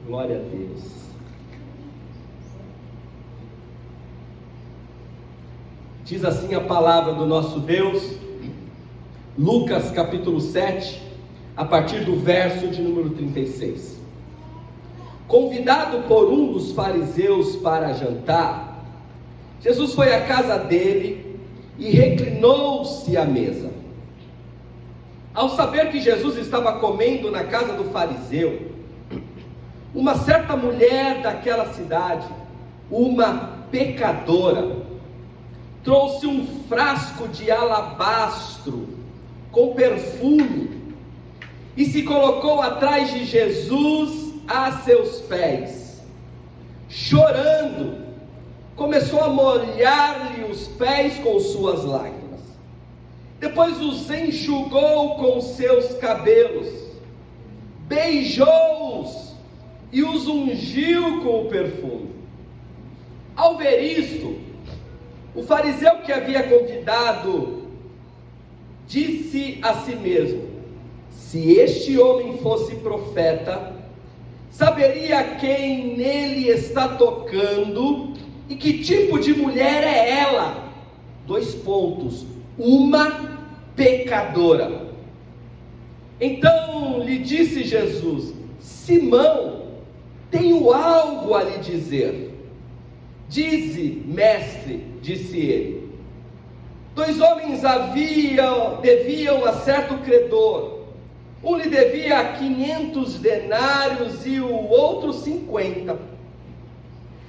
Glória a Deus. Diz assim a palavra do nosso Deus, Lucas capítulo 7, a partir do verso de número 36. Convidado por um dos fariseus para jantar, Jesus foi à casa dele e reclinou-se à mesa. Ao saber que Jesus estava comendo na casa do fariseu, uma certa mulher daquela cidade, uma pecadora, trouxe um frasco de alabastro com perfume e se colocou atrás de Jesus a seus pés. Chorando, começou a molhar-lhe os pés com suas lágrimas. Depois os enxugou com seus cabelos, beijou-os e os ungiu com o perfume. Ao ver isto, o fariseu que havia convidado disse a si mesmo: se este homem fosse profeta, saberia quem nele está tocando e que tipo de mulher é ela. Uma pecadora. Então lhe disse Jesus: Simão, tenho algo a lhe dizer. Dize, mestre, disse ele. 2 homens deviam a certo credor. Um lhe devia 500 denários e o outro 50.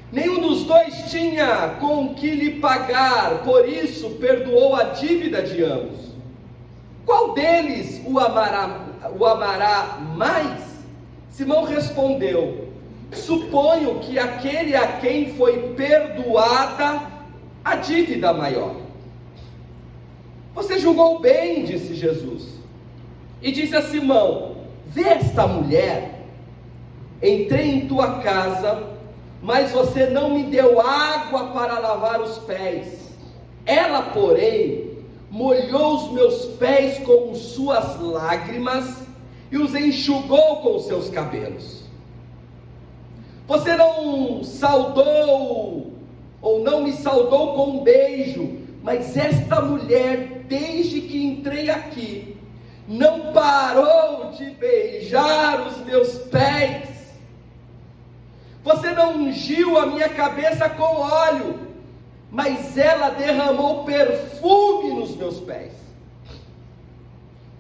Nenhum dos dois tinha com que lhe pagar, por isso perdoou a dívida de ambos. Qual deles o amará mais? Simão respondeu: suponho que aquele a quem foi perdoada a dívida maior. Você julgou bem, disse Jesus. E disse a Simão: vê esta mulher, entrei em tua casa, mas você não me deu água para lavar os pés. Ela, porém, molhou os meus pés com suas lágrimas e os enxugou com seus cabelos. Você não saudou, ou não me saudou com um beijo, mas esta mulher, desde que entrei aqui, não parou de beijar os meus pés. Você não ungiu a minha cabeça com óleo, mas ela derramou perfume nos meus pés.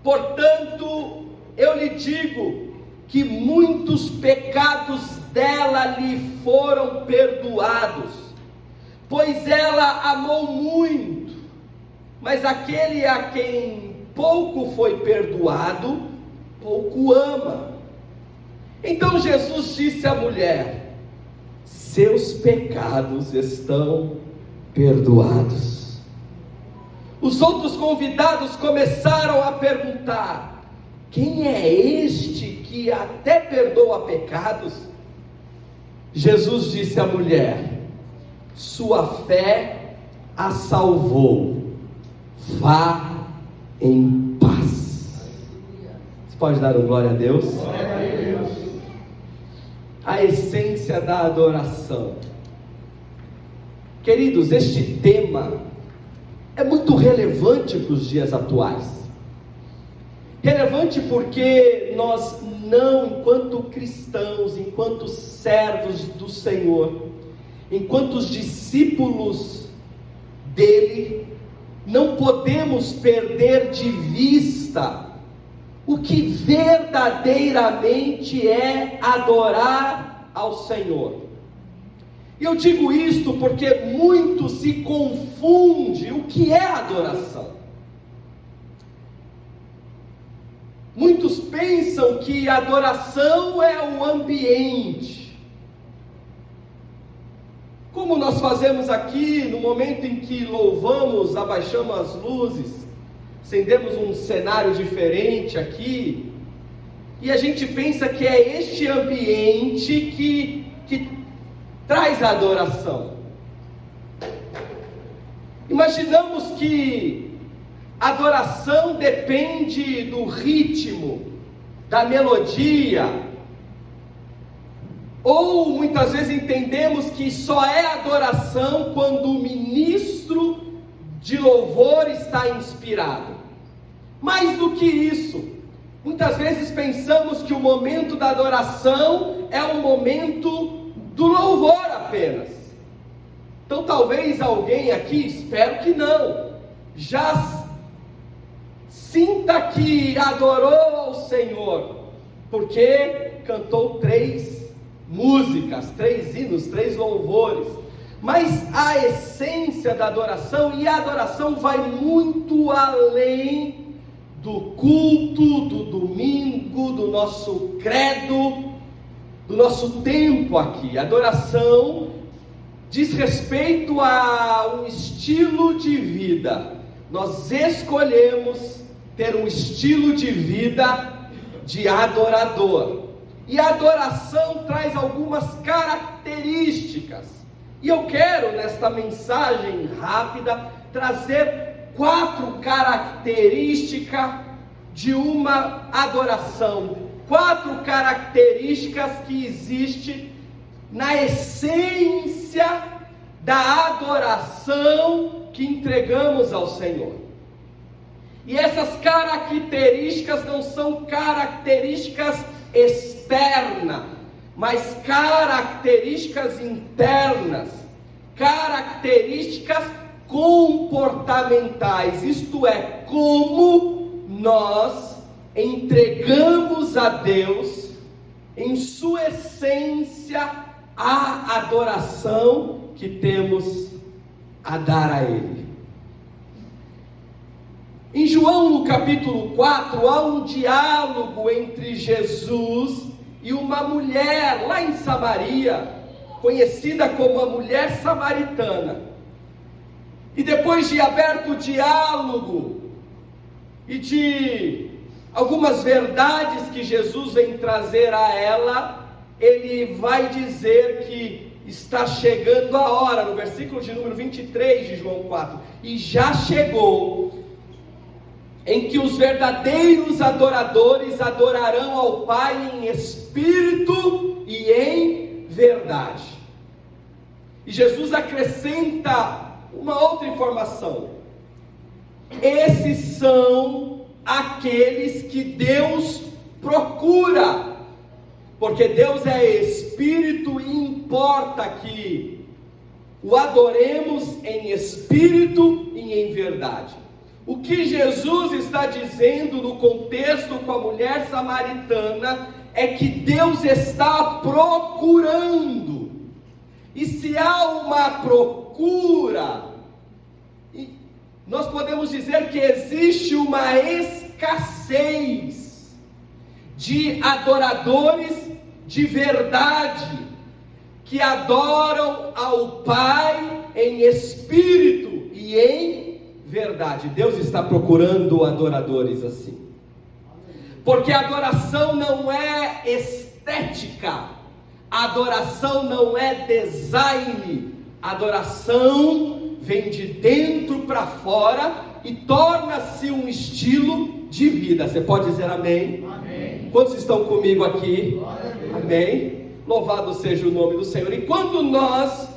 Portanto, eu lhe digo que muitos pecados dela lhe foram perdoados, pois ela amou muito. Mas aquele a quem pouco foi perdoado, pouco ama. Então Jesus disse à mulher: seus pecados estão perdoados. Os outros convidados começaram a perguntar: quem é este que até perdoa pecados? Jesus disse à mulher: sua fé a salvou, vá em paz. Você pode dar glória a Deus? Glória a Deus. A essência da adoração. Queridos, este tema é muito relevante para os dias atuais. Relevante porque nós não, enquanto cristãos, enquanto servos do Senhor, enquanto discípulos dele, não podemos perder de vista o que verdadeiramente é adorar ao Senhor. E eu digo isto porque muito se confunde o que é adoração. Muitos pensam que adoração é o ambiente. Como nós fazemos aqui, no momento em que louvamos, abaixamos as luzes, acendemos um cenário diferente aqui, e a gente pensa que é este ambiente que traz a adoração. Imaginamos que adoração depende do ritmo, da melodia, Ou muitas vezes entendemos que só é adoração quando o ministro de louvor está inspirado. Mais do que isso, muitas vezes pensamos que o momento da adoração é o momento do louvor apenas. Então talvez alguém aqui, espero que não, já sinta que adorou ao Senhor, porque cantou 3 músicas, 3 hinos, 3 louvores, mas a essência da adoração, e a adoração vai muito além do culto, do domingo, do nosso credo, do nosso tempo aqui. A adoração diz respeito a um estilo de vida. Nós escolhemos ter um estilo de vida de adorador. E a adoração traz algumas características. E eu quero, nesta mensagem rápida, trazer 4 características de uma adoração. 4 características que existem na essência da adoração que entregamos ao Senhor. E essas características não são características externa, mas características internas, características comportamentais, isto é, como nós entregamos a Deus, em sua essência, a adoração que temos a dar a Ele. Em João, no capítulo 4, há um diálogo entre Jesus e uma mulher lá em Samaria, conhecida como a mulher samaritana. E depois de aberto o diálogo e de algumas verdades que Jesus vem trazer a ela, ele vai dizer que está chegando a hora, no versículo de número 23 de João 4, e já chegou, em que os verdadeiros adoradores adorarão ao Pai em espírito e em verdade. E Jesus acrescenta uma outra informação: esses são aqueles que Deus procura, porque Deus é espírito e importa que o adoremos em espírito e em verdade. O que Jesus está dizendo no contexto com a mulher samaritana é que Deus está procurando. E se há uma procura, nós podemos dizer que existe uma escassez de adoradores de verdade, que adoram ao Pai em espírito e em verdade. Deus está procurando adoradores assim, porque a adoração não é estética, a adoração não é design, a adoração vem de dentro para fora e torna-se um estilo de vida. Você pode dizer amém? Amém. Quantos estão comigo aqui? Amém. Louvado seja o nome do Senhor. E quando nós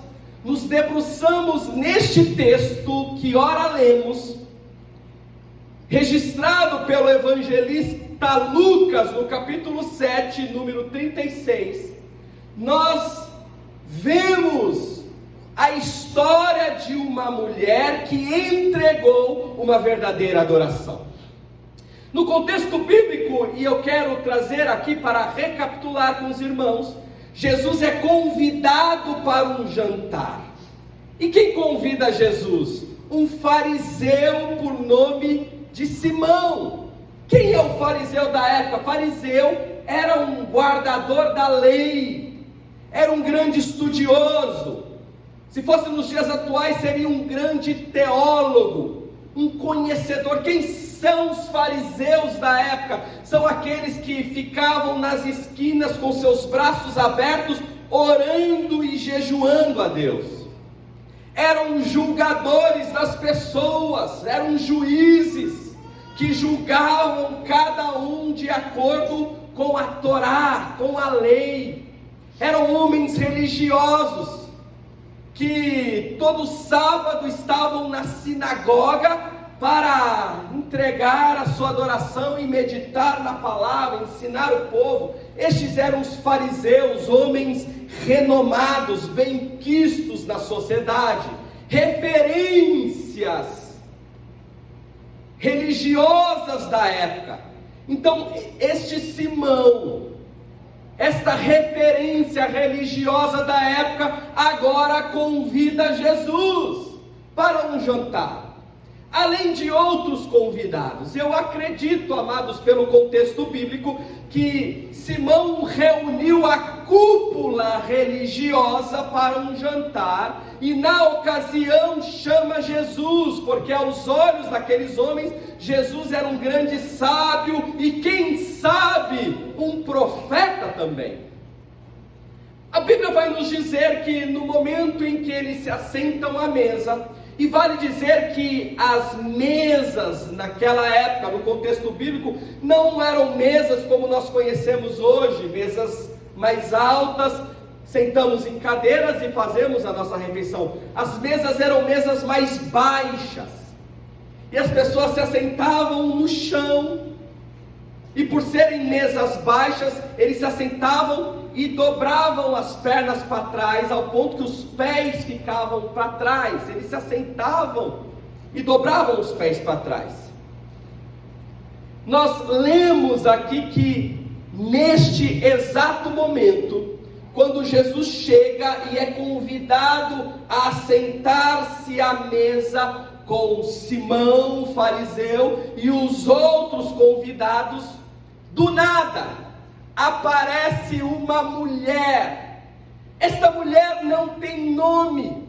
nos debruçamos neste texto que ora lemos, registrado pelo evangelista Lucas, no capítulo 7, número 36, nós vemos a história de uma mulher que entregou uma verdadeira adoração. No contexto bíblico, e eu quero trazer aqui para recapitular com os irmãos, Jesus é convidado para um jantar. E quem convida Jesus? Um fariseu por nome de Simão. Quem é o fariseu da época? Fariseu era um guardador da lei, era um grande estudioso. Se fosse nos dias atuais, seria um grande teólogo, um conhecedor. Quem são os fariseus da época? São aqueles que ficavam nas esquinas com seus braços abertos, orando e jejuando a Deus. Eram julgadores das pessoas, eram juízes que julgavam cada um de acordo com a Torá, com a lei. Eram homens religiosos, que todo sábado estavam na sinagoga para entregar a sua adoração e meditar na palavra, ensinar o povo. Estes eram os fariseus, homens renomados, bem-quistos na sociedade, referências religiosas da época. Então, este Simão, esta referência religiosa da época, agora convida Jesus para um jantar, além de outros convidados. Eu acredito, amados, pelo contexto bíblico, que Simão reuniu a cúpula religiosa para um jantar, e na ocasião chama Jesus, porque aos olhos daqueles homens, Jesus era um grande sábio, e quem sabe, um profeta também. A Bíblia vai nos dizer que no momento em que eles se assentam à mesa, e vale dizer que as mesas naquela época, no contexto bíblico, não eram mesas como nós conhecemos hoje, mesas mais altas, sentamos em cadeiras e fazemos a nossa refeição. As mesas eram mesas mais baixas, e as pessoas se assentavam no chão, e por serem mesas baixas, eles se assentavam e dobravam as pernas para trás, ao ponto que os pés ficavam para trás. Eles se assentavam e dobravam os pés para trás. Nós lemos aqui que neste exato momento, quando Jesus chega e é convidado a sentar-se à mesa com Simão, o fariseu, e os outros convidados, do nada aparece uma mulher. Esta mulher não tem nome,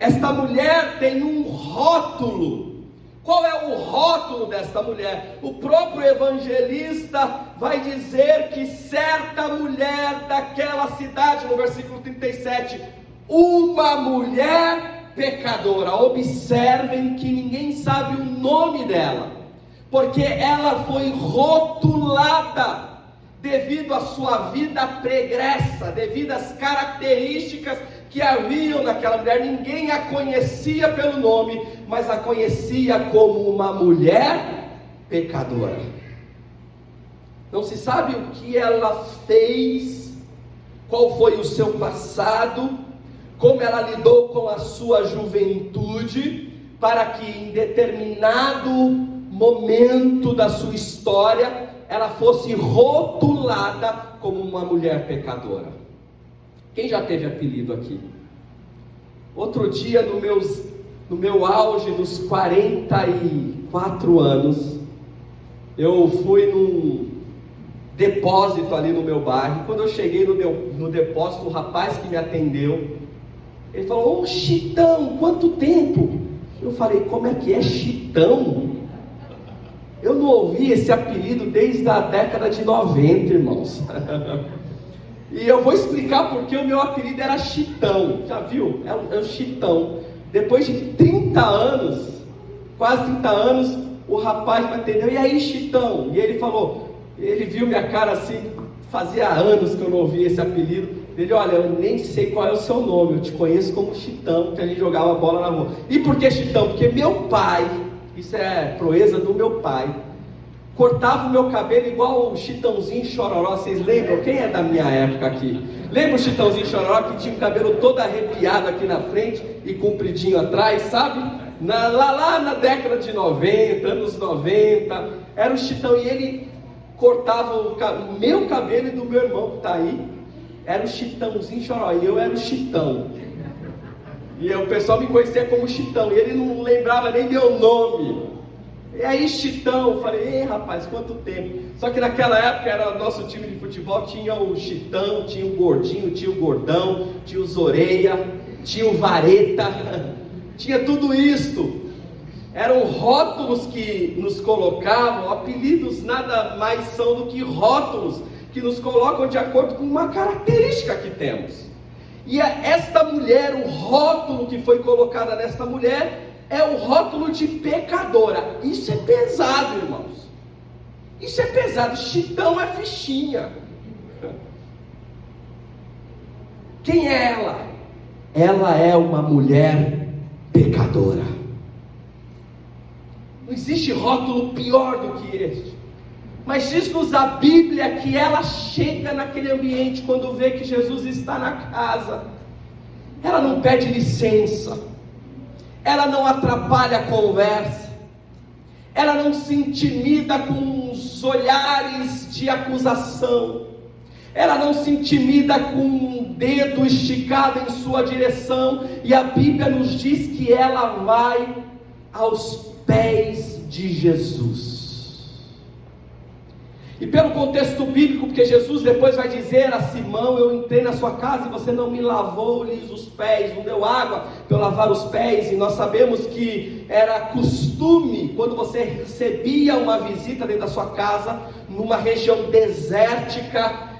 esta mulher tem um rótulo. Qual é o rótulo desta mulher? O próprio evangelista vai dizer que certa mulher daquela cidade, no versículo 37, uma mulher pecadora. Observem que ninguém sabe o nome dela, porque ela foi rotulada devido à sua vida pregressa, devido às características que haviam naquela mulher. Ninguém a conhecia pelo nome, mas a conhecia como uma mulher pecadora. Não se sabe o que ela fez, qual foi o seu passado, como ela lidou com a sua juventude, para que em determinado momento da sua história, ela fosse rotulada como uma mulher pecadora. Quem já teve apelido aqui? Outro dia, no meu auge dos 44 anos, eu fui num depósito ali no meu bairro. Quando eu cheguei no depósito, o rapaz que me atendeu, ele falou: ô Chitão, quanto tempo? Eu falei: como é que é Chitão? Eu não ouvi esse apelido desde a década de 90, irmãos. E eu vou explicar porque o meu apelido era Chitão. Já viu? É o Chitão. Depois de 30 anos, quase 30 anos, o rapaz me atendeu: e aí, Chitão? E ele falou, ele viu minha cara assim, fazia anos que eu não ouvia esse apelido. Ele: olha, eu nem sei qual é o seu nome, eu te conheço como Chitão, que a gente jogava bola na mão. E por que Chitão? Porque meu pai, isso é proeza do meu pai, cortava o meu cabelo igual o Chitãozinho Chororó. Vocês lembram? Quem é da minha época aqui? Lembra o Chitãozinho Chororó, que tinha o cabelo todo arrepiado aqui na frente e compridinho atrás, sabe? Lá na década de 90, anos 90, era o Chitão. E ele cortava o meu cabelo e do meu irmão que está aí. Era o Chitãozinho Chororó, e eu era o Chitão. E o pessoal me conhecia como Chitão, e ele não lembrava nem meu nome. E aí, Chitão, eu falei: ei, rapaz, quanto tempo. Só que naquela época, era o nosso time de futebol, tinha o Chitão, tinha o Gordinho, tinha o Gordão, tinha os Orelha, tinha o Vareta, tinha tudo isto. Eram rótulos que nos colocavam, apelidos nada mais são do que rótulos, que nos colocam de acordo com uma característica que temos. E esta mulher, o rótulo que foi colocado nesta mulher, é o rótulo de pecadora. Isso é pesado, irmãos. Isso é pesado. Chitão é fichinha. Quem é ela? Ela é uma mulher pecadora. Não existe rótulo pior do que este. Mas diz-nos a Bíblia que ela chega naquele ambiente quando vê que Jesus está na casa. Ela não pede licença, ela não atrapalha a conversa, ela não se intimida com os olhares de acusação, ela não se intimida com um dedo esticado em sua direção, e a Bíblia nos diz que ela vai aos pés de Jesus. E pelo contexto bíblico, porque Jesus depois vai dizer a Simão: eu entrei na sua casa e você não me lavou-lhes os pés, não deu água para eu lavar os pés. E nós sabemos que era costume, quando você recebia uma visita dentro da sua casa, numa região desértica,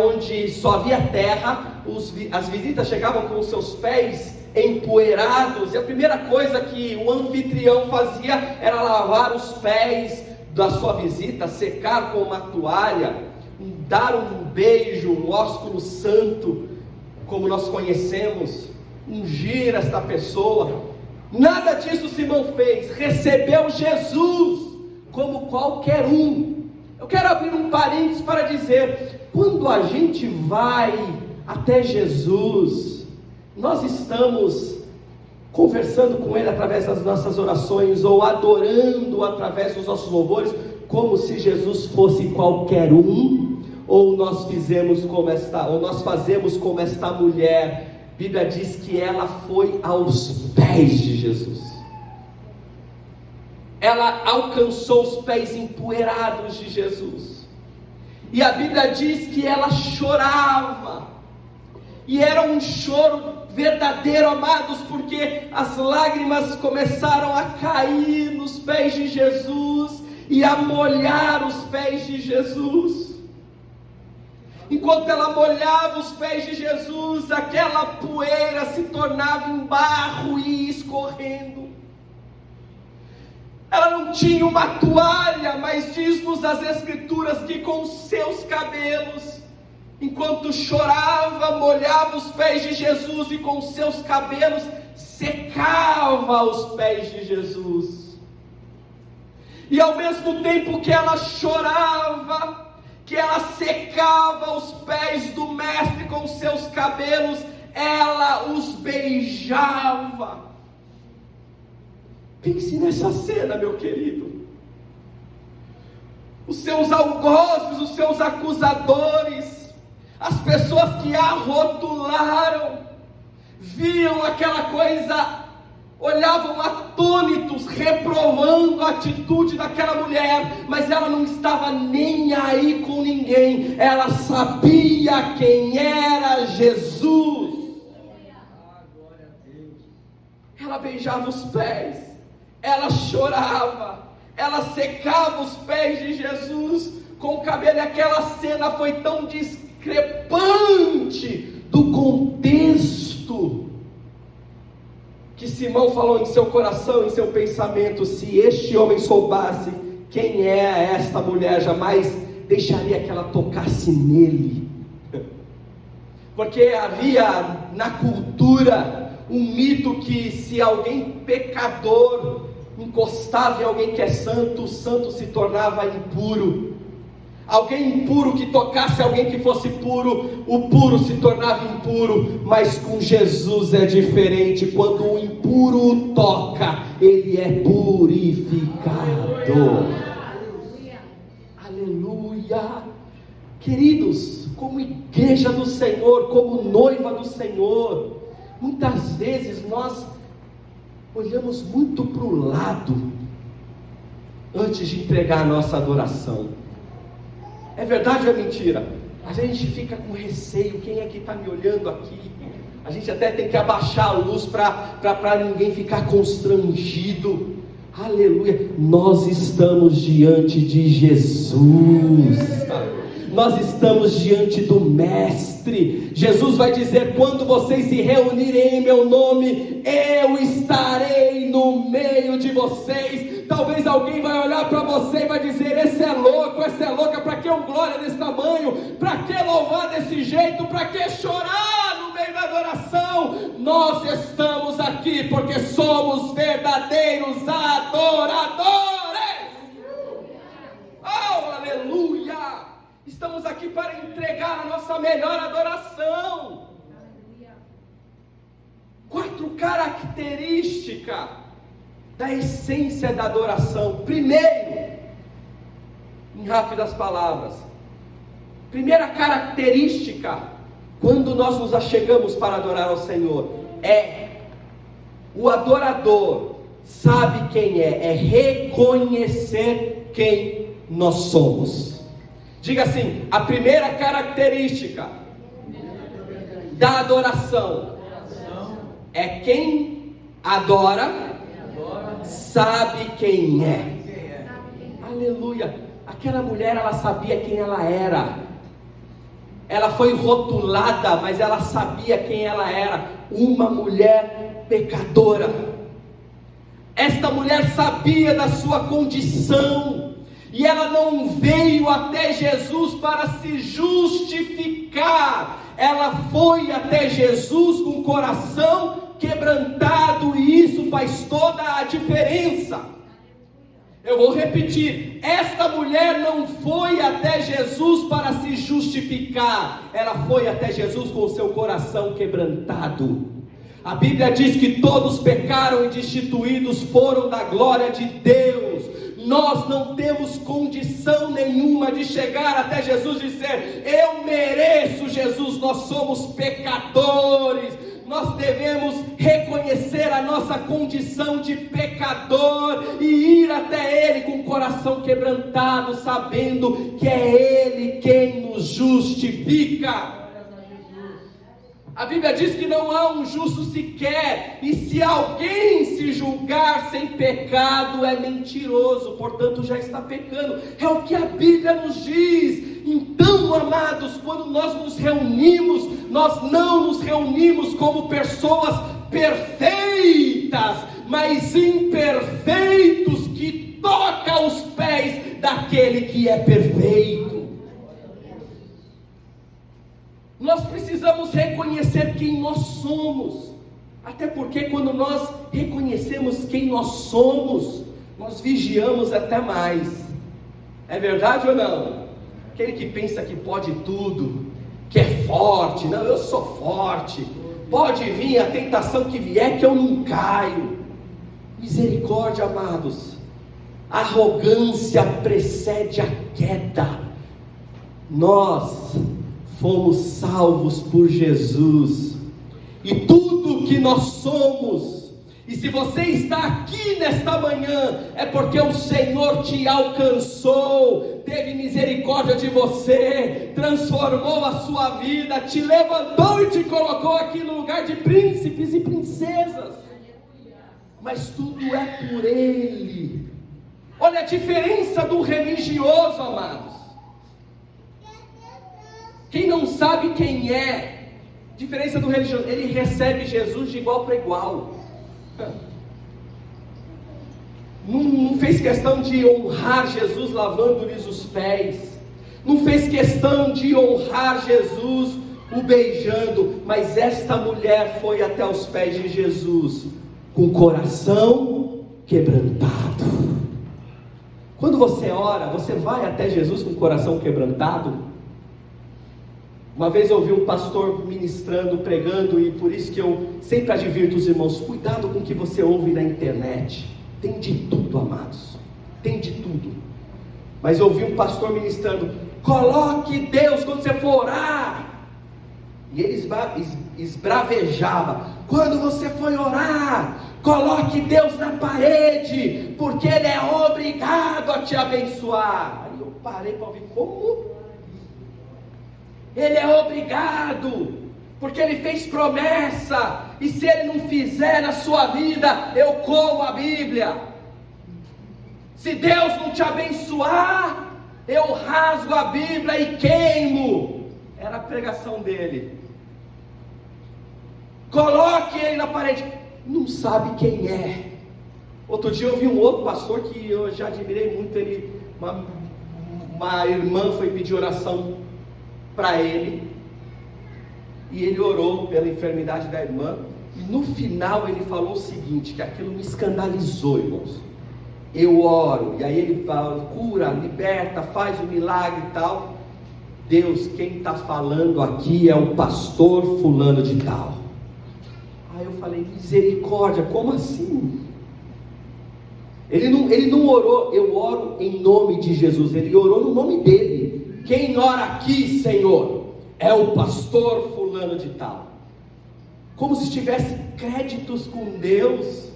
onde só havia terra, as visitas chegavam com os seus pés empoeirados, e a primeira coisa que o anfitrião fazia era lavar os pés da sua visita, secar com uma toalha, dar um beijo, um ósculo santo, como nós conhecemos, ungir esta pessoa. Nada disso Simão fez, recebeu Jesus como qualquer um. Eu quero abrir um parênteses para dizer: quando a gente vai até Jesus, nós estamos conversando com Ele através das nossas orações, ou adorando através dos nossos louvores, como se Jesus fosse qualquer um, ou nós fazemos como esta mulher. A Bíblia diz que ela foi aos pés de Jesus, ela alcançou os pés empoeirados de Jesus, e a Bíblia diz que ela chorava, e era um choro verdadeiro, amados, porque as lágrimas começaram a cair nos pés de Jesus e a molhar os pés de Jesus. Enquanto ela molhava os pés de Jesus, aquela poeira se tornava em barro e ia escorrendo. Ela não tinha uma toalha, mas diz-nos as Escrituras que com seus cabelos, enquanto chorava, molhava os pés de Jesus e com seus cabelos secava os pés de Jesus. E ao mesmo tempo que ela chorava, que ela secava os pés do mestre com seus cabelos, ela os beijava. Pense nessa cena, meu querido. Os seus algozes, os seus acusadores, as pessoas que a rotularam, viam aquela coisa, olhavam atônitos, reprovando a atitude daquela mulher, mas ela não estava nem aí com ninguém, ela sabia quem era Jesus. Ela beijava os pés, ela chorava, ela secava os pés de Jesus com o cabelo, e aquela cena foi tão discrepante do contexto, que Simão falou em seu coração, em seu pensamento: se este homem soubesse quem é esta mulher, jamais deixaria que ela tocasse nele. Porque havia na cultura um mito que se alguém pecador encostava em alguém que é santo, o santo se tornava impuro. Alguém impuro que tocasse alguém que fosse puro, o puro se tornava impuro. Mas com Jesus é diferente. Quando o impuro o toca, ele é purificado. Aleluia. Aleluia. Queridos, como igreja do Senhor, como noiva do Senhor, muitas vezes nós olhamos muito para o lado antes de entregar a nossa adoração. É verdade ou é mentira? A gente fica com receio: quem é que está me olhando aqui? A gente até tem que abaixar a luz para ninguém ficar constrangido. Aleluia. Nós estamos diante de Jesus, nós estamos diante do Mestre. Jesus vai dizer: quando vocês se reunirem em meu nome, eu estarei no meio de vocês. Talvez alguém vai olhar para você e vai dizer: esse é louco, essa é louca, para que um glória desse tamanho, para que louvar desse jeito, para que chorar no meio adoração. Nós estamos aqui porque somos verdadeiros adoradores. Oh, aleluia! Estamos aqui para entregar a nossa melhor adoração. 4 características da essência da adoração. Primeiro, em rápidas palavras, primeira característica, quando nós nos achegamos para adorar ao Senhor, o adorador sabe quem é reconhecer quem nós somos. Diga assim: a primeira característica da adoração é quem adora sabe quem é. Aleluia. Aquela mulher, ela sabia quem ela era. Ela foi rotulada, mas ela sabia quem ela era. Uma mulher pecadora. Esta mulher sabia da sua condição, e ela não veio até Jesus para se justificar. Ela foi até Jesus com o coração quebrantado, e isso faz toda a diferença. Eu vou repetir: esta mulher não foi até Jesus para se justificar, ela foi até Jesus com o seu coração quebrantado. A Bíblia diz que todos pecaram e destituídos foram da glória de Deus. Nós não temos condição nenhuma de chegar até Jesus e dizer: eu mereço Jesus. Nós somos pecadores. Nós devemos reconhecer a nossa condição de pecador e ir até Ele com o coração quebrantado, sabendo que é Ele quem nos justifica. A Bíblia diz que não há um justo sequer, e se alguém se julgar sem pecado é mentiroso, portanto já está pecando. É o que a Bíblia nos diz. Então, amados, quando nós nos reunimos, nós não nos reunimos como pessoas perfeitas, mas imperfeitos que tocam os pés daquele que é perfeito. Nós precisamos reconhecer quem nós somos, até porque quando nós reconhecemos quem nós somos, nós vigiamos até mais. É verdade ou não? Aquele que pensa que pode tudo, que é forte, não, eu sou forte, pode vir a tentação que vier que eu não caio. Misericórdia, amados. A arrogância precede a queda. Nós fomos salvos por Jesus, e tudo que nós somos, e se você está aqui nesta manhã, é porque o Senhor te alcançou, teve misericórdia de você, transformou a sua vida, te levantou e te colocou aqui no lugar de príncipes e princesas, mas tudo é por Ele. Olha a diferença do religioso, amados. Quem não sabe quem é, diferença do religioso, ele recebe Jesus de igual para igual. Não fez questão de honrar Jesus lavando-lhes os pés, não fez questão de honrar Jesus o beijando, mas esta mulher foi até os pés de Jesus com o coração quebrantado. Quando você ora, você vai até Jesus com o coração quebrantado? Uma vez eu ouvi um pastor ministrando, pregando, e por isso que eu sempre advirto os irmãos: cuidado com o que você ouve na internet. Tem de tudo, amados, tem de tudo. Mas eu ouvi um pastor ministrando: coloque Deus quando você for orar. E ele esbravejava: quando você for orar, coloque Deus na parede, porque Ele é obrigado a te abençoar. Aí eu parei para ouvir: como? Ele é obrigado, porque Ele fez promessa, e se Ele não fizer na sua vida, eu como a Bíblia. Se Deus não te abençoar, eu rasgo a Bíblia e queimo. Era a pregação dele. Coloque Ele na parede. Não sabe quem é. Outro dia eu vi um outro pastor que eu já admirei muito. Ele, uma irmã foi pedir oração para ele, e ele orou pela enfermidade da irmã, e no final ele falou o seguinte, que aquilo me escandalizou, irmãos. Eu oro, e aí ele fala, cura, liberta, faz o milagre e tal. Deus, quem está falando aqui é o pastor fulano de tal. Aí eu falei, misericórdia, como assim? Ele não orou, eu oro em nome de Jesus, ele orou no nome dele. Quem ora aqui, Senhor, é o pastor fulano de tal. Como se tivesse créditos com Deus.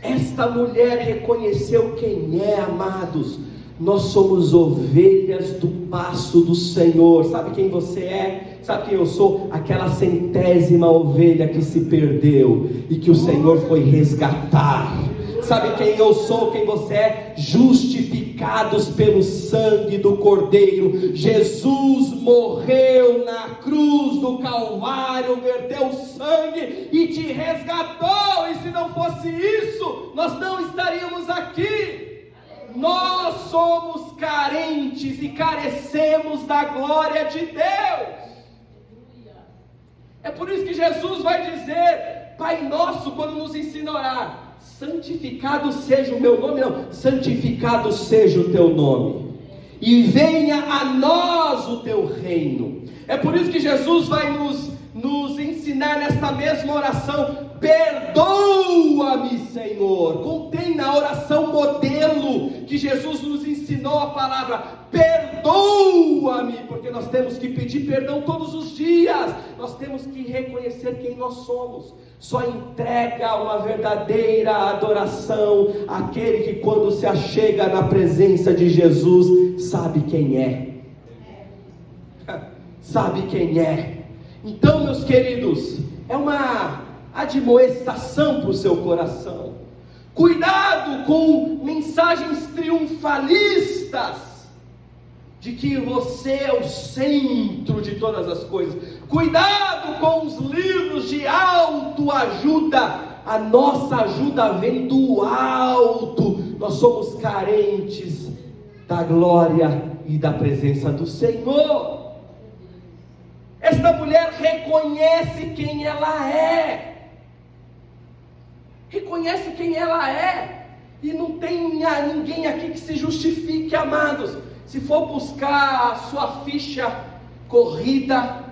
Esta mulher reconheceu quem é, amados. Nós somos ovelhas do pasto do Senhor. Sabe quem você é? Sabe quem eu sou? Aquela 100ª ovelha que se perdeu e que o Senhor foi resgatar. Sabe quem eu sou, quem você é? Justificados pelo sangue do Cordeiro. Jesus morreu na cruz do Calvário, verteu sangue e te resgatou. E se não fosse isso, nós não estaríamos aqui. Nós somos carentes e carecemos da glória de Deus. É por isso que Jesus vai dizer, Pai Nosso, quando nos ensina a orar, santificado seja o meu nome, não, santificado seja o teu nome, e venha a nós o teu reino. É por isso que Jesus vai nos ensinar nesta mesma oração, perdoa-me, Senhor. Contém na oração modelo que Jesus nos ensinou a palavra, perdoa-me, porque nós temos que pedir perdão todos os dias, nós temos que reconhecer quem nós somos. Só entrega uma verdadeira adoração aquele que quando se achega na presença de Jesus, sabe quem é. Sabe quem é. Então, meus queridos, é uma admoestação para o seu coração. Cuidado com mensagens triunfalistas de que você é o centro de todas as coisas. Cuidado com os livros de autoajuda. A nossa ajuda vem do alto. Nós somos carentes da glória e da presença do Senhor. Esta mulher reconhece quem ela é. Reconhece quem ela é. E não tem ninguém aqui que se justifique, amados. Se for buscar a sua ficha corrida,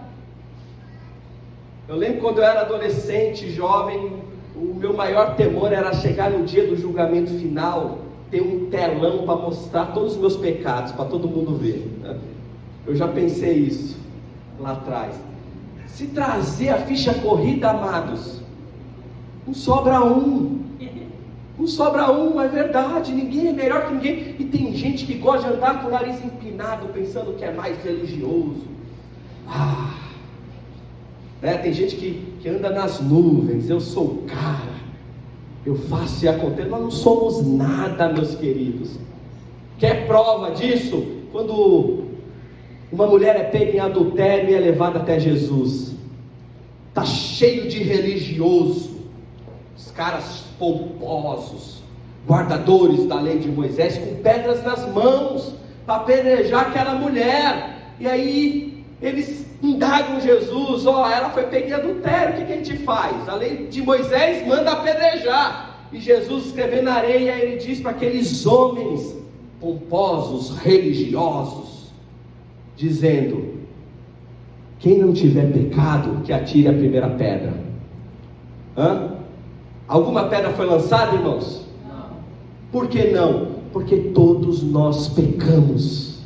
eu lembro quando eu era adolescente, jovem, o meu maior temor era chegar no dia do julgamento final, ter um telão para mostrar todos os meus pecados, para todo mundo ver. Eu já pensei isso lá atrás. Se trazer a ficha corrida, amados, não sobra um. Não sobra um, é verdade, ninguém é melhor que ninguém. E tem gente que gosta de andar com o nariz empinado, pensando que é mais religioso. Tem gente que anda nas nuvens. Eu sou o cara, eu faço e acontece. Nós não somos nada, meus queridos. Quer prova disso? Quando uma mulher é pega em adultério e é levada até Jesus, está cheio de religioso, os caras pomposos, guardadores da lei de Moisés, com pedras nas mãos, para apedrejar aquela mulher. E aí eles indagam Jesus, ela foi pega em adultério, o que a gente faz? A lei de Moisés manda apedrejar. E Jesus, escrevendo na areia, ele diz para aqueles homens pomposos, religiosos, dizendo, quem não tiver pecado, que atire a primeira pedra. Alguma pedra foi lançada, irmãos? Não. Por que não? Porque todos nós pecamos.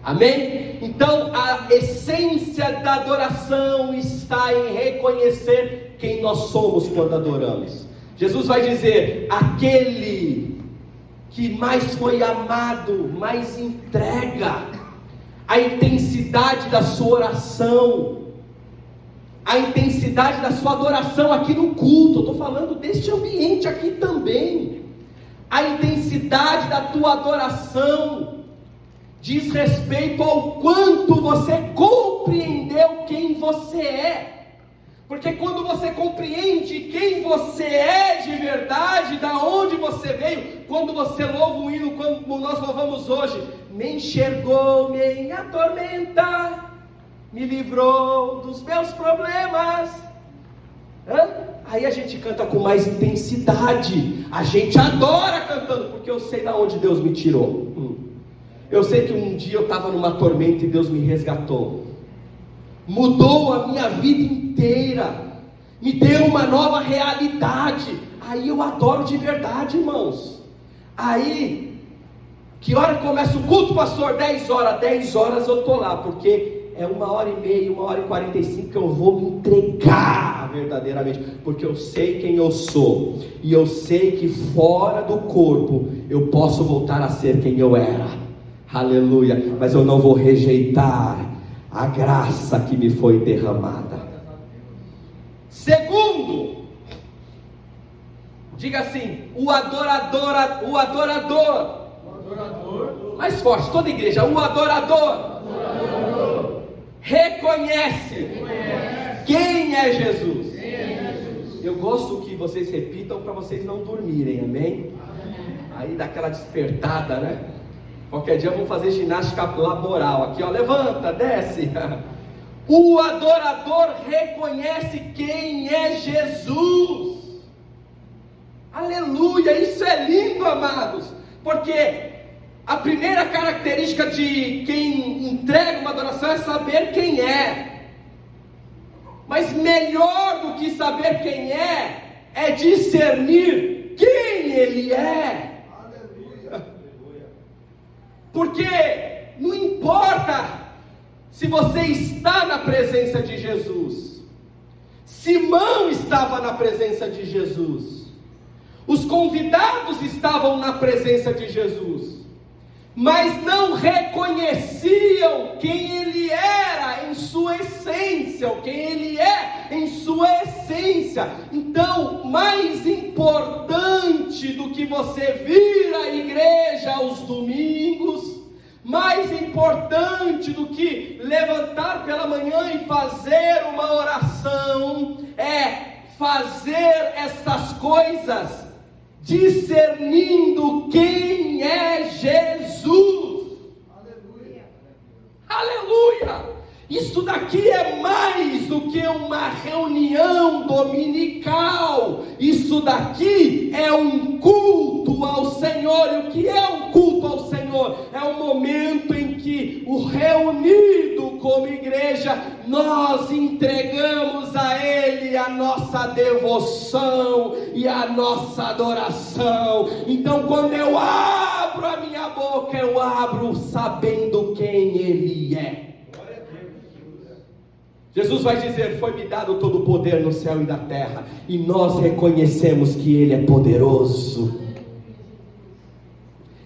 Amém? Então a essência da adoração está em reconhecer quem nós somos quando adoramos. Jesus vai dizer, aquele que mais foi amado, mais entrega. A intensidade da sua oração, a intensidade da sua adoração aqui no culto, eu estou falando deste ambiente aqui também. A intensidade da tua adoração diz respeito ao quanto você compreendeu quem você é. Porque quando você compreende quem você é de verdade, da onde você veio, quando você louva um hino como nós louvamos hoje, me enxergou, me tormenta, me livrou dos meus problemas. Aí a gente canta com mais intensidade, a gente adora cantando, porque eu sei de onde Deus me tirou. Eu sei que um dia eu estava numa tormenta e Deus me resgatou, mudou a minha vida inteira, me deu uma nova realidade. Aí eu adoro de verdade, irmãos. Aí, que hora começa o culto, pastor? 10 horas, 10 horas eu estou lá, porque é 1h30, 1h45 que eu vou me entregar verdadeiramente, porque eu sei quem eu sou, e eu sei que fora do corpo, eu posso voltar a ser quem eu era, aleluia, mas eu não vou rejeitar a graça que me foi derramada. Segundo, diga assim, o adorador, mais forte, toda a igreja, o adorador reconhece quem é Jesus. Eu gosto que vocês repitam para vocês não dormirem, amém? Aí dá aquela despertada, né? Qualquer dia vamos fazer ginástica laboral aqui, ó, levanta, desce. O adorador reconhece quem é Jesus. Aleluia, isso é lindo, amados, porque a primeira característica de quem entrega uma adoração é saber quem é. Mas melhor do que saber quem é discernir quem Ele é. Porque não importa se você está na presença de Jesus. Simão estava na presença de Jesus. Os convidados estavam na presença de Jesus, mas não reconheciam quem Ele era em sua essência, ou quem Ele é em sua essência. Então, mais importante do que você vir à igreja aos domingos, mais importante do que levantar pela manhã e fazer uma oração, é fazer estas coisas discernindo quem é Jesus. Aleluia. Aleluia. Isso daqui é mais do que uma reunião dominical. Isso daqui é um culto ao Senhor. E o que é um culto ao Senhor? É o momento em que, reunido como igreja, nós entregamos a Ele a nossa devoção e a nossa adoração. Então, quando eu abro a minha boca, eu abro sabendo quem Ele é. Jesus vai dizer: foi-me dado todo o poder no céu e na terra, e nós reconhecemos que Ele é poderoso,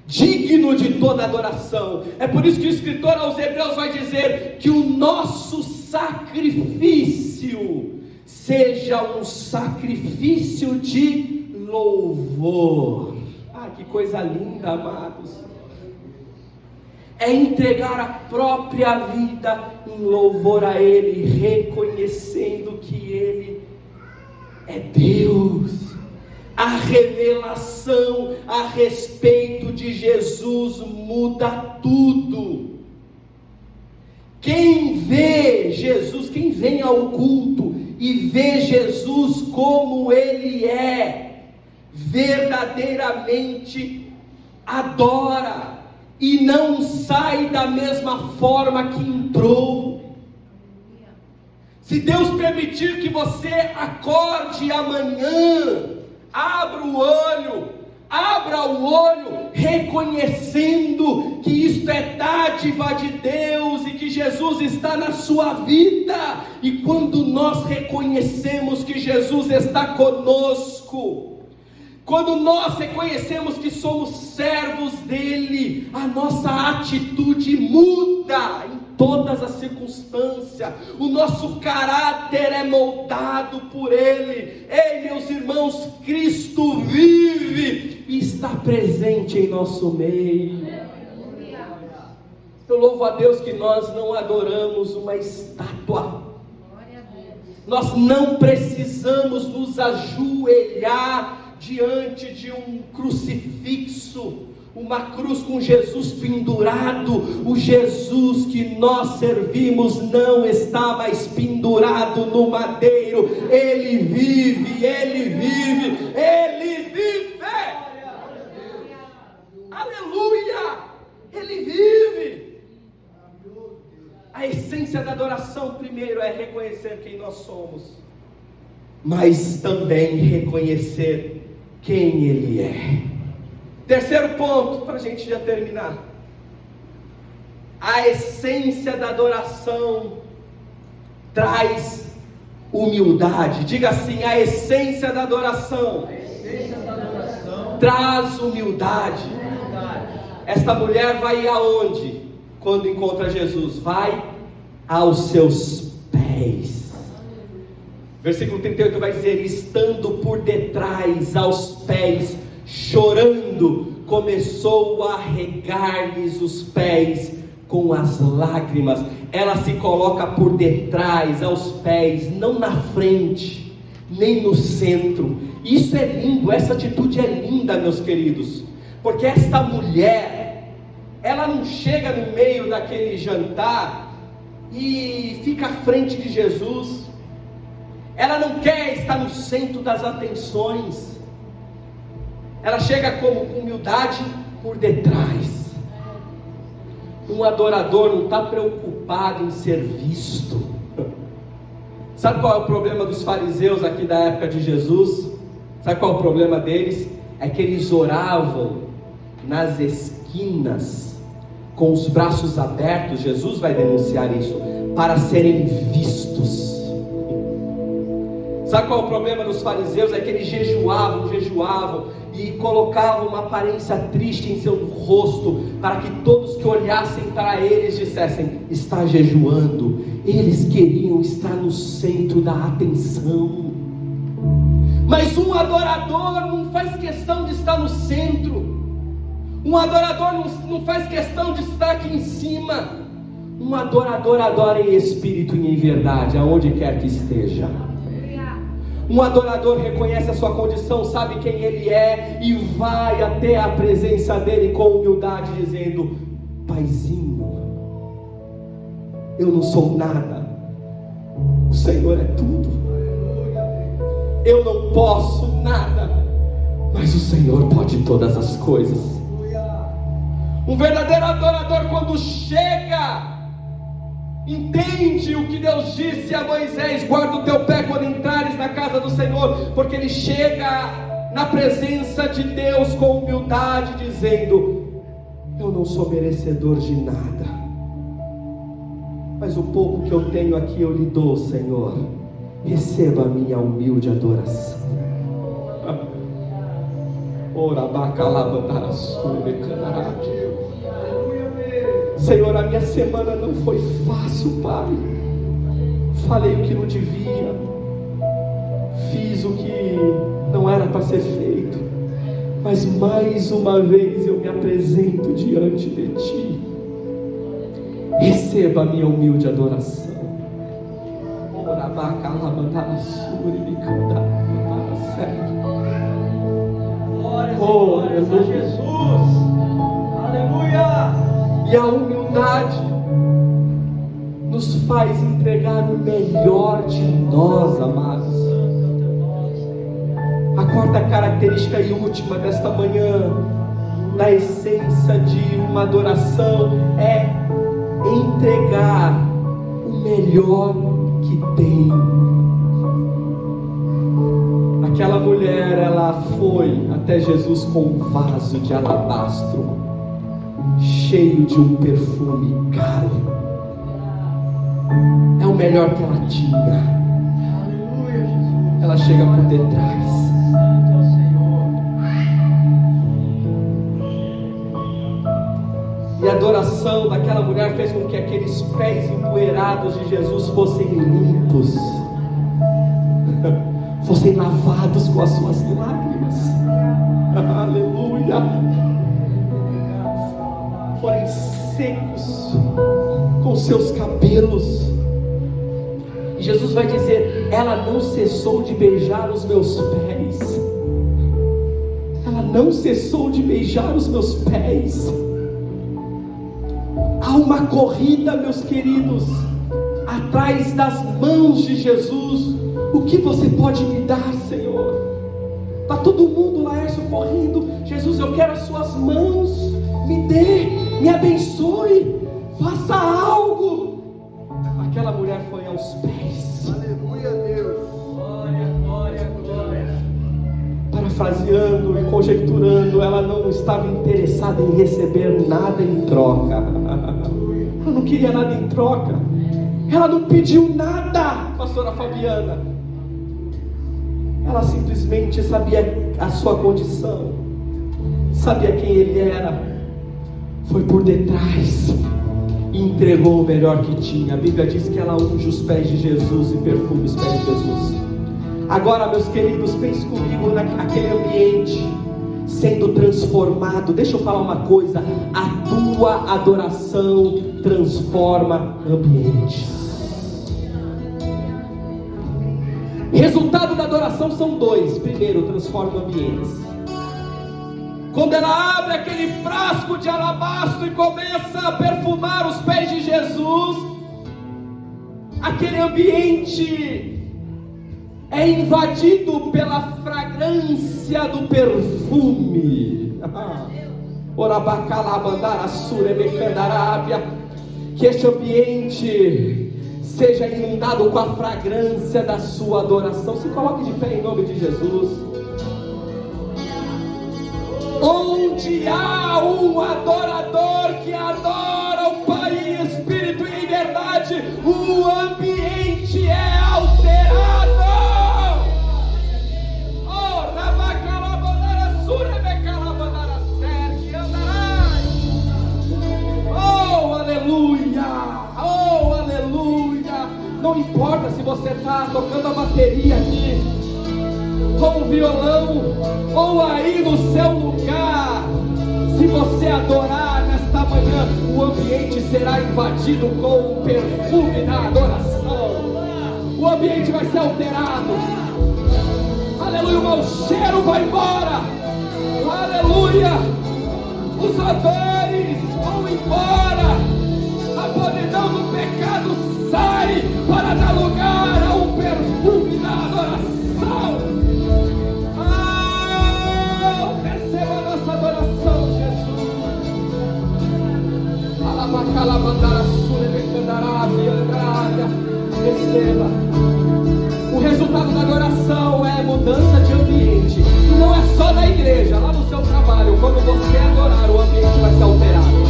digno de toda adoração. É por isso que o escritor aos Hebreus vai dizer que o nosso sacrifício seja um sacrifício de louvor. Ah, que coisa linda, amados! É entregar a própria vida em louvor a Ele, reconhecendo que Ele é Deus. A revelação a respeito de Jesus muda tudo. Quem vê Jesus, quem vem ao culto e vê Jesus como Ele é, verdadeiramente adora e não sai da mesma forma que entrou. Se Deus permitir que você acorde amanhã, abra o olho, reconhecendo que isto é dádiva de Deus e que Jesus está na sua vida. E quando nós reconhecemos que Jesus está conosco, quando nós reconhecemos que somos servos dele, a nossa atitude muda em todas as circunstâncias, o nosso caráter é moldado por ele. Ei, meus irmãos, Cristo vive e está presente em nosso meio. Eu louvo a Deus que nós não adoramos uma estátua. Nós não precisamos nos ajoelhar diante de um crucifixo, uma cruz com Jesus pendurado. O Jesus que nós servimos não está mais pendurado no madeiro. Ele vive, Ele vive, Ele vive. Aleluia! Ele vive. A essência da adoração, primeiro, é reconhecer quem nós somos, mas também reconhecer quem Ele é. Terceiro ponto, para a gente já terminar. A essência da adoração traz humildade. Diga assim: a essência da adoração, traz humildade. Esta mulher vai aonde? Quando encontra Jesus, vai aos seus pés. Versículo 38 vai dizer: estando por detrás, aos pés, chorando, começou a regar-lhes os pés com as lágrimas. Ela se coloca por detrás, aos pés, não na frente, nem no centro. Isso é lindo, essa atitude é linda, meus queridos, porque esta mulher, ela não chega no meio daquele jantar e fica à frente de Jesus. Ela não quer estar no centro das atenções. Ela chega com humildade por detrás. Um adorador não está preocupado em ser visto. Sabe qual é o problema dos fariseus aqui da época de Jesus? Sabe qual é o problema deles? É que eles oravam nas esquinas, com os braços abertos. Jesus vai denunciar isso, para serem vistos. Sabe qual é o problema dos fariseus? É que eles jejuavam e colocavam uma aparência triste em seu rosto, para que todos que olhassem para eles dissessem: está jejuando. Eles queriam estar no centro da atenção. Mas um adorador não faz questão de estar no centro. Um adorador não faz questão de estar aqui em cima. Um adorador adora em espírito e em verdade, aonde quer que esteja. Um adorador reconhece a sua condição, sabe quem ele é, e vai até a presença dele com humildade, dizendo: Paizinho, eu não sou nada, o Senhor é tudo. Eu não posso nada, mas o Senhor pode todas as coisas. Um verdadeiro adorador, quando chega, entende o que Deus disse a Moisés: guarda o teu pé quando entrares na casa do Senhor, porque ele chega na presença de Deus com humildade, dizendo: eu não sou merecedor de nada, mas o pouco que eu tenho aqui eu lhe dou, Senhor. Receba a minha humilde adoração. Senhor, a minha semana não foi fácil, Pai. Falei o que não devia, fiz o que não era para ser feito, mas mais uma vez eu me apresento diante de Ti. Receba a minha humilde adoração. Oh, aleluia, Jesus, aleluia. E a humildade nos faz entregar o melhor de nós, amados. A quarta característica e última desta manhã, da essência de uma adoração, é entregar o melhor que tem. Aquela mulher, ela foi até Jesus com um vaso de alabastro, cheio de um perfume caro. É o melhor que ela tinha. Ela chega por detrás. E a adoração daquela mulher fez com que aqueles pés empoeirados de Jesus fossem limpos, fossem lavados com as suas lágrimas. Aleluia. Forem secos com seus cabelos. E Jesus vai dizer: ela não cessou de beijar os meus pés. Ela não cessou de beijar os meus pés. Há uma corrida, meus queridos, atrás das mãos de Jesus. O que você pode me dar, Senhor? Está todo mundo, Laércio, correndo. Jesus, eu quero as suas mãos. Me dê, me abençoe, faça algo. Aquela mulher foi aos pés. Aleluia, Deus. Glória, glória, glória. Parafraseando e conjecturando, ela não estava interessada em receber nada em troca. Ela não queria nada em troca. Ela não pediu nada, pastora Fabiana. Ela simplesmente sabia a sua condição, sabia quem ele era, foi por detrás e entregou o melhor que tinha. A Bíblia diz que ela unge os pés de Jesus e perfuma os pés de Jesus. Agora, meus queridos, pense comigo naquele ambiente sendo transformado. Deixa eu falar uma coisa: a tua adoração transforma ambientes. Resultado da adoração são dois. Primeiro, transforma ambientes. Quando ela abre aquele frasco de alabastro e começa a perfumar os pés de Jesus, aquele ambiente é invadido pela fragrância do perfume. Que este ambiente seja inundado com a fragrância da sua adoração. Se coloque de pé em nome de Jesus. Onde há um adorador que adora o Pai em espírito e em verdade, o ambiente é alterado. Oh, Rabacalabandara Surebecalabandara Serque andarai. Oh, aleluia. Oh, aleluia. Não importa se você está tocando a bateria aqui, com o violão, ou aí no seu lugar, se você adorar nesta manhã, o ambiente será invadido com o perfume da adoração. O ambiente vai ser alterado. Aleluia, o mau cheiro vai embora. Aleluia, os odores vão embora. A podridão do pecado sai para dar lugar ao perfume da adoração. Receba a nossa adoração, Jesus. Receba. O resultado da adoração é mudança de ambiente. E não é só na igreja, lá no seu trabalho. Quando você adorar, o ambiente vai ser alterado.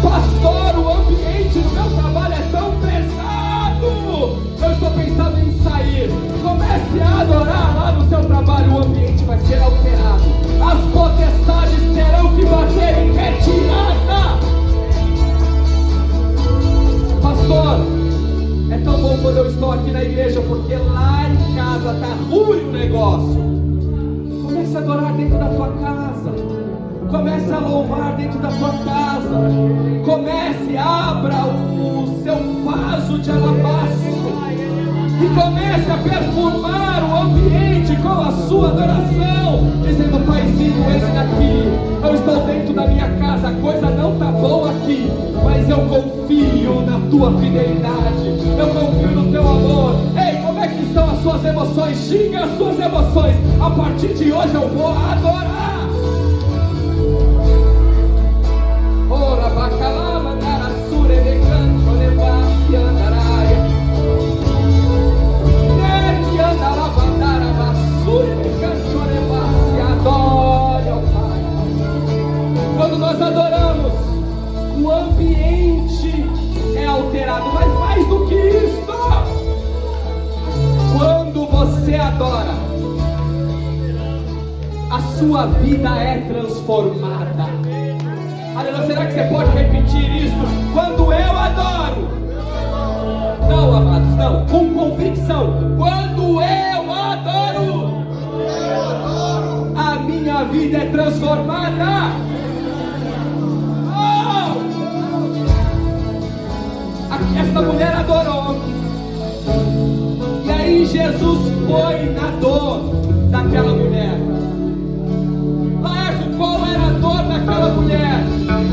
Pastor, o ambiente do meu trabalho é tão pesado, eu estou pensando em sair. Comece a adorar lá no seu trabalho, o ambiente vai ser alterado. As potestades terão que bater em retirada. Pastor, é tão bom quando eu estou aqui na igreja, porque lá em casa está ruim o negócio. Comece a adorar dentro da tua casa. Comece a louvar dentro da tua casa. Comece, abra o seu vaso de alabastro e comece a perfumar o ambiente com a sua adoração, dizendo: Paizinho, eis-me aqui, eu estou dentro da minha casa, a coisa não está boa aqui, mas eu confio na tua fidelidade, eu confio no teu amor. Ei, como é que estão as suas emoções? Xinga as suas emoções. A partir de hoje eu vou adorar. Ora, bacalama, darasure, mecanto, levassi, andaraia. Nerque, andarabandara, basure, mecanto, levassi, adore ao Pai. Quando nós adoramos, o ambiente é alterado, mas mais do que isto, quando você adora, a sua vida é transformada. Aleluia, será que você pode repetir isso? Quando eu adoro, não, amados, não, com convicção, quando eu adoro, a minha vida é transformada. Oh! Esta mulher adorou, e aí Jesus foi na dor daquela mulher. daquela mulher,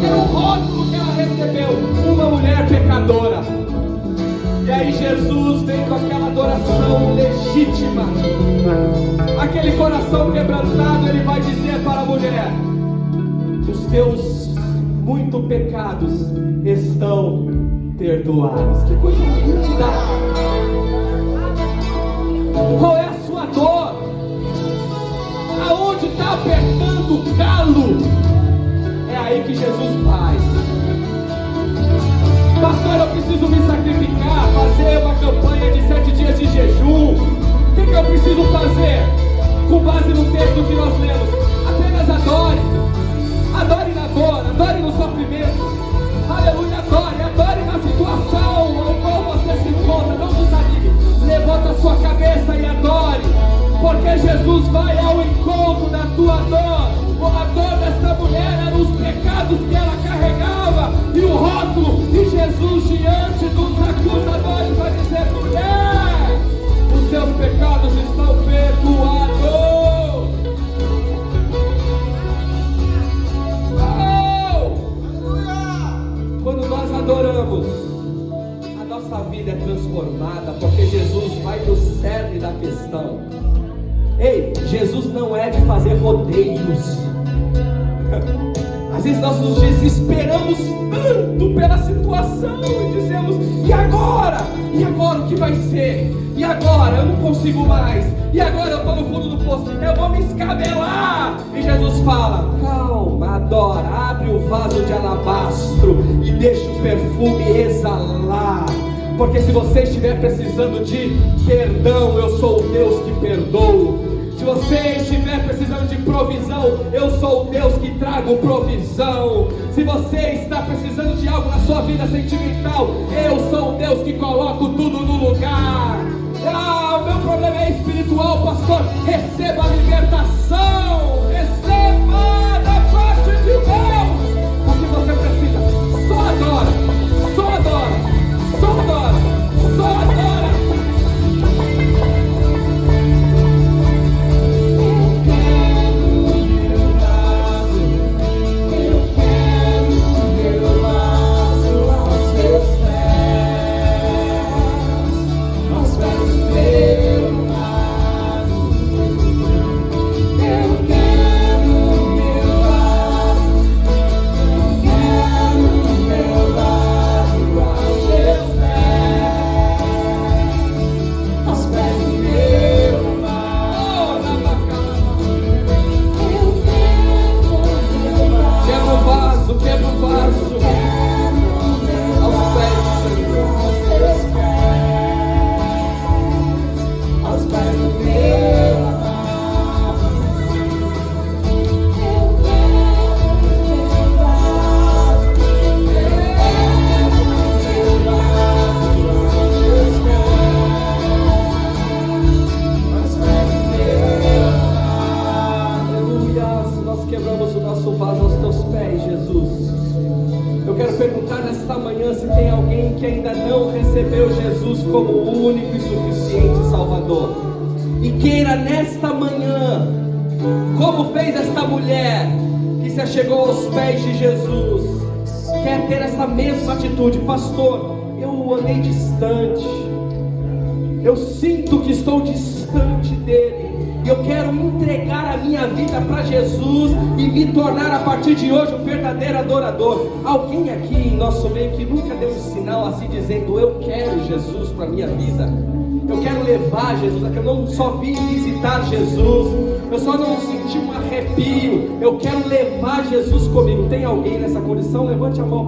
era o rótulo que ela recebeu, uma mulher pecadora. E aí Jesus vem com aquela adoração legítima, aquele coração quebrantado, ele vai dizer para a mulher: os teus muitos pecados estão perdoados. Que coisa linda! Qual é a sua dor? Aonde está apertando o calo? É aí que Jesus vai. Pastor, eu preciso me sacrificar, fazer uma campanha de 7 dias de jejum. O que eu preciso fazer? Com base no texto que nós lemos, apenas adore. Adore na dor, adore no sofrimento. Aleluia, adore na situação no qual você se encontra. Não desanime, levanta a sua cabeça e adore, porque Jesus vai ao encontro da tua dor. A dor desta mulher era os pecados que ela carregava e o rótulo, e Jesus diante dos acusadores vai dizer: mulher, os seus pecados estão perdoados. Quando nós adoramos, a nossa vida é transformada, porque Jesus vai no cerne da questão. Ei, Jesus não é de fazer rodeios. Às vezes nós nos desesperamos tanto pela situação e dizemos: e agora? E agora o que vai ser? E agora? Eu não consigo mais. E agora eu estou no fundo do poço, eu vou me escabelar. E Jesus fala: calma, adora, abre o vaso de alabastro e deixa o perfume exalar. Porque se você estiver precisando de perdão, eu sou o Deus que perdoa. Se você estiver precisando de provisão, eu sou o Deus que trago provisão. Se você está precisando de algo na sua vida sentimental, eu sou o Deus que coloco tudo no lugar. O meu problema é espiritual, pastor. Receba a libertação, receba da parte de Deus o que você precisa. Só adora, só adora, só adora, só adora. Chegou aos pés de Jesus, quer ter essa mesma atitude. Pastor, eu andei distante, eu sinto que estou distante dele, e eu quero entregar a minha vida para Jesus e me tornar a partir de hoje um verdadeiro adorador. Alguém aqui em nosso meio que nunca deu um sinal assim dizendo: eu quero Jesus para minha vida, eu quero levar Jesus, eu não só vim visitar Jesus, eu só não senti um arrepio, eu quero levar Jesus comigo. Tem alguém nessa condição? Levante a mão.